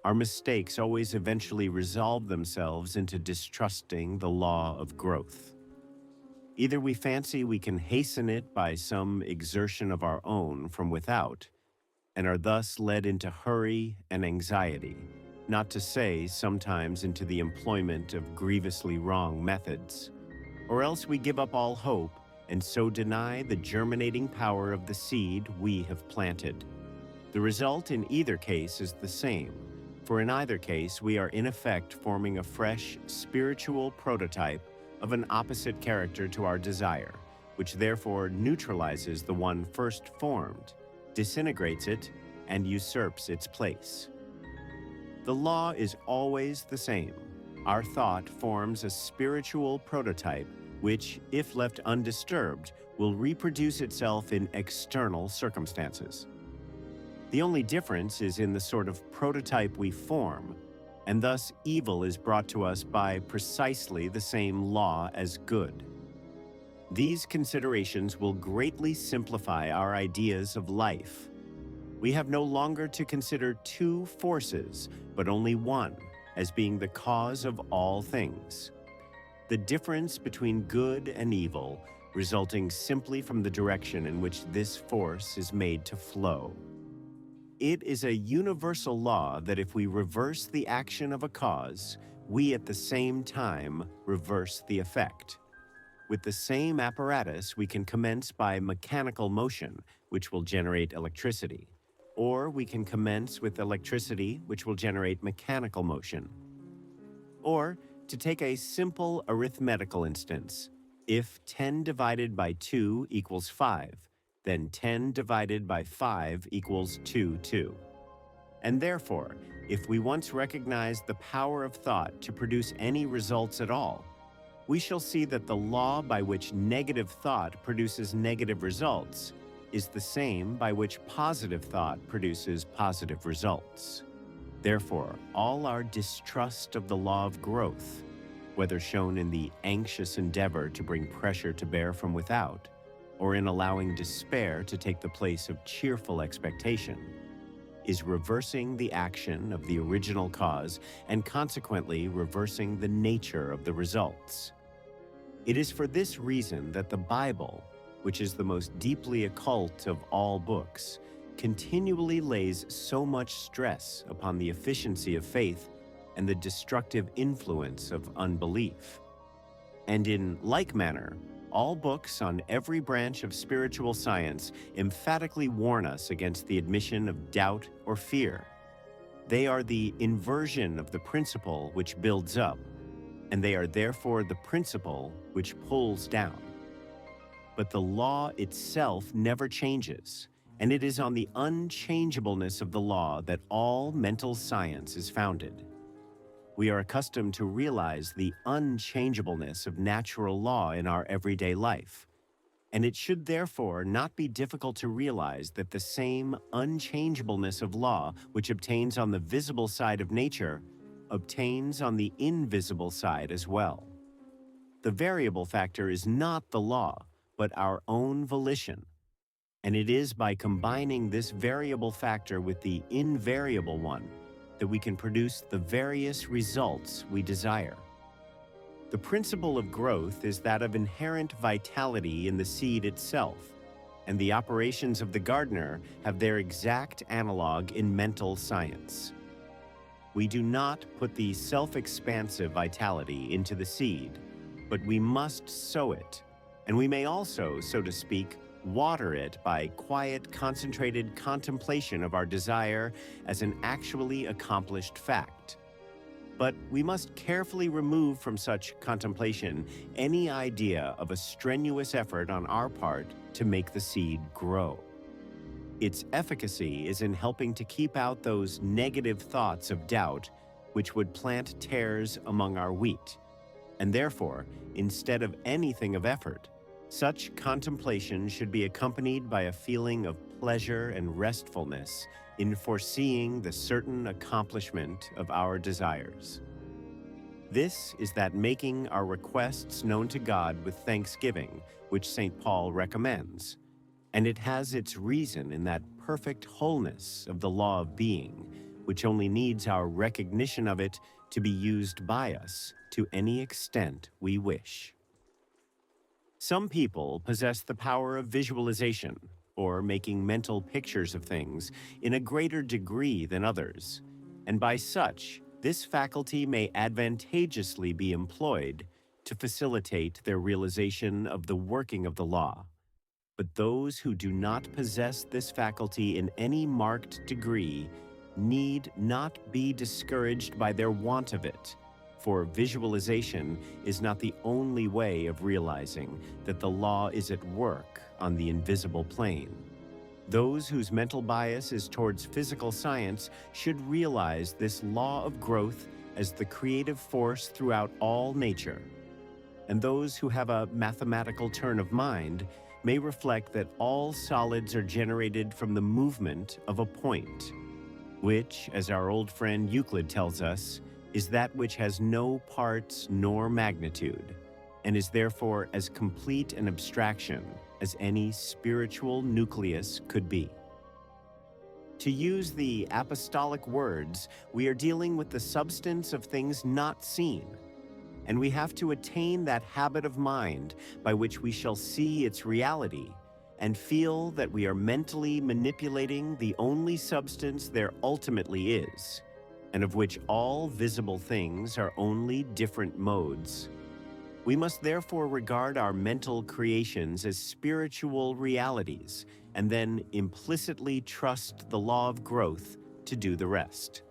Our mistakes always eventually resolve themselves into distrusting the law of growth. Either we fancy we can hasten it by some exertion of our own from without, and are thus led into hurry and anxiety, not to say sometimes into the employment of grievously wrong methods, or else we give up all hope and so deny the germinating power of the seed we have planted. The result in either case is the same, for in either case we are in effect forming a fresh spiritual prototype of an opposite character to our desire, which therefore neutralizes the one first formed, disintegrates it, and usurps its place. The law is always the same. Our thought forms a spiritual prototype which, if left undisturbed, will reproduce itself in external circumstances. The only difference is in the sort of prototype we form, and thus evil is brought to us by precisely the same law as good. These considerations will greatly simplify our ideas of life. We have no longer to consider two forces, but only one, as being the cause of all things. The difference between good and evil resulting simply from the direction in which this force is made to flow. It is a universal law that if we reverse the action of a cause, we at the same time reverse the effect. With the same apparatus, we can commence by mechanical motion, which will generate electricity, or we can commence with electricity, which will generate mechanical motion. Or, to take a simple arithmetical instance, if 10 divided by 2 equals 5, then 10 divided by 5 equals 2. And therefore, if we once recognize the power of thought to produce any results at all, we shall see that the law by which negative thought produces negative results is the same by which positive thought produces positive results. Therefore, all our distrust of the law of growth, whether shown in the anxious endeavor to bring pressure to bear from without, or in allowing despair to take the place of cheerful expectation, is reversing the action of the original cause and consequently reversing the nature of the results. It is for this reason that the Bible, which is the most deeply occult of all books, continually lays so much stress upon the efficiency of faith and the destructive influence of unbelief. And in like manner, all books on every branch of spiritual science emphatically warn us against the admission of doubt or fear. They are the inversion of the principle which builds up, and they are therefore the principle which pulls down. But the law itself never changes, and it is on the unchangeableness of the law that all mental science is founded. We are accustomed to realize the unchangeableness of natural law in our everyday life, and it should therefore not be difficult to realize that the same unchangeableness of law which obtains on the visible side of nature obtains on the invisible side as well. The variable factor is not the law, but our own volition, and it is by combining this variable factor with the invariable one that we can produce the various results we desire. The principle of growth is that of inherent vitality in the seed itself, and the operations of the gardener have their exact analog in mental science. We do not put the self-expansive vitality into the seed, but we must sow it, and we may also, so to speak, water it by quiet, concentrated contemplation of our desire as an actually accomplished fact. But we must carefully remove from such contemplation any idea of a strenuous effort on our part to make the seed grow. Its efficacy is in helping to keep out those negative thoughts of doubt which would plant tares among our wheat, and therefore, instead of anything of effort, such contemplation should be accompanied by a feeling of pleasure and restfulness in foreseeing the certain accomplishment of our desires. This is that making our requests known to God with thanksgiving, which St. Paul recommends, and it has its reason in that perfect wholeness of the law of being, which only needs our recognition of it to be used by us to any extent we wish. Some people possess the power of visualization, or making mental pictures of things, in a greater degree than others, and by such, this faculty may advantageously be employed to facilitate their realization of the working of the law. But those who do not possess this faculty in any marked degree need not be discouraged by their want of it, for visualization is not the only way of realizing that the law is at work on the invisible plane. Those whose mental bias is towards physical science should realize this law of growth as the creative force throughout all nature. And those who have a mathematical turn of mind may reflect that all solids are generated from the movement of a point, which, as our old friend Euclid tells us, is that which has no parts nor magnitude, and is therefore as complete an abstraction as any spiritual nucleus could be. To use the apostolic words, we are dealing with the substance of things not seen, and we have to attain that habit of mind by which we shall see its reality and feel that we are mentally manipulating the only substance there ultimately is, and of which all visible things are only different modes. We must therefore regard our mental creations as spiritual realities, and then implicitly trust the law of growth to do the rest.